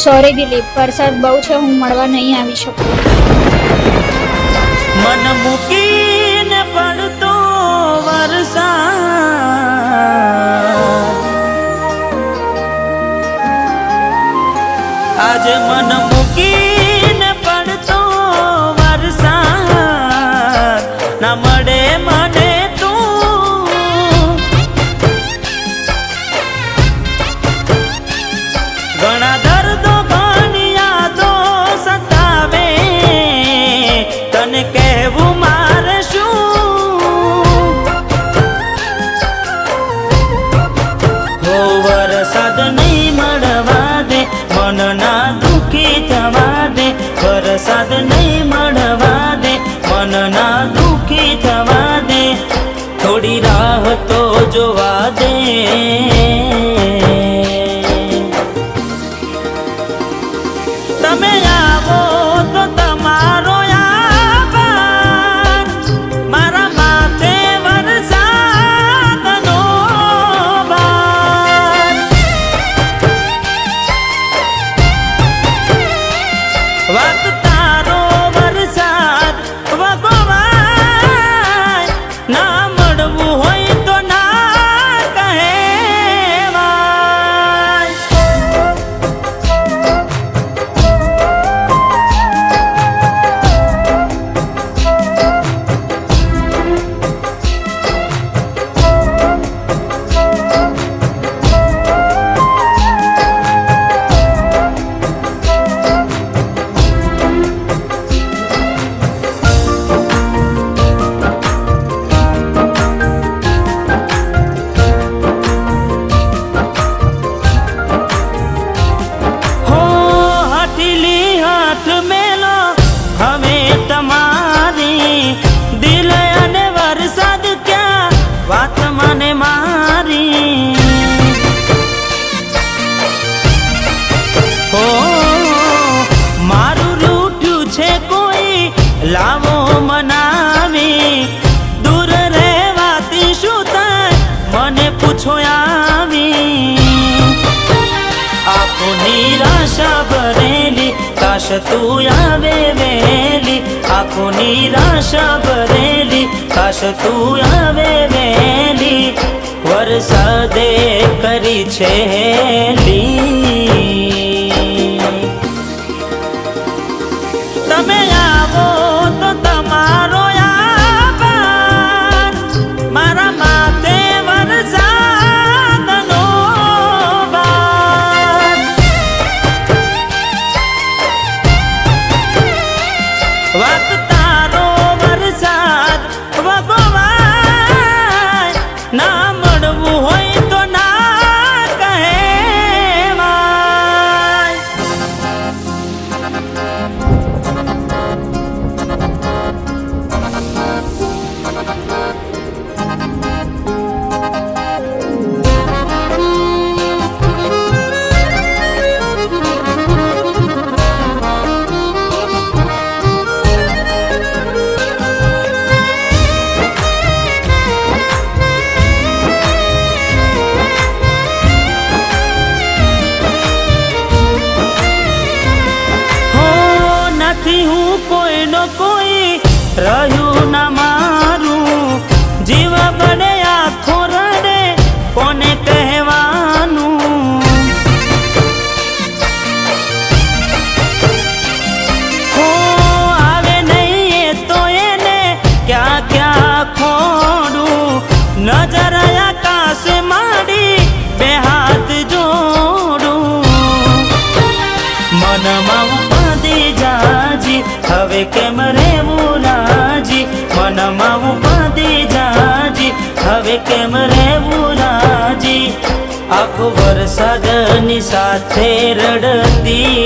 Sorry Dilip, વરસાદ બહુ છે, હું મળવા નહીં આવી શકું. મન મૂકીને પડતો વરસાદ, આજે મન મૂકીને પડતો વરસાદ, ના મળે મને તું. ઘણા દર્દો ઘણી યાદો સતાવે, તને કહેવું મારે શું? હો વરસાદ નહીં મળવા દે, મન ના દુખી થવા દે. વરસાદ નહીં મળવા દે, મન ના દુખી થવા દે. થોડી રાહ તો જોવા દે. તમે આવો તો તમારો આભાર, મારા માથે વરસાદનો ભાર. વાત તારો વરસાદ વગોવાય, ના મળવું હોય તો ના કહેવાય. હવે તમારી દિલ અને વરસાદ ક્યાં વાત મને મારી. હો મારું રૂઠ્યું છે કોઈ લાવો મનાવી, દૂર રહેવાથી શું થાય મને પૂછો આવી. આંખો નિરાશા ભરેલી, કાશ તું આવે વહેલી. આંખો નિરાશા ભરેલી, કાશ તું આવે વહેલી. વરસાદે કરી છે હેલી. તમે આવો તો તમારો આભાર, મારા માથે વરસાદનો ભાર. વાત તારો વરસાદ વગોવાય, ના મળવું હોય તો ના કહેવાય. હું કોઈનો કોઈ રહ્યું ના મારું, જીવ બળે આખો રડે કોને કહેવાનું. હો આવે નહીં એ તો એને ક્યાં ક્યાં ખોડું. નજર આકાશ માંડી બે હાથ જોડું. મનમાં ઉપાધી જાજી, હવે કેમ રેવું રાજી. મનમાં ઉપાધી જાજી, હવે કેમ રેવું રાજી. આખો વરસાદની સાથે રડતી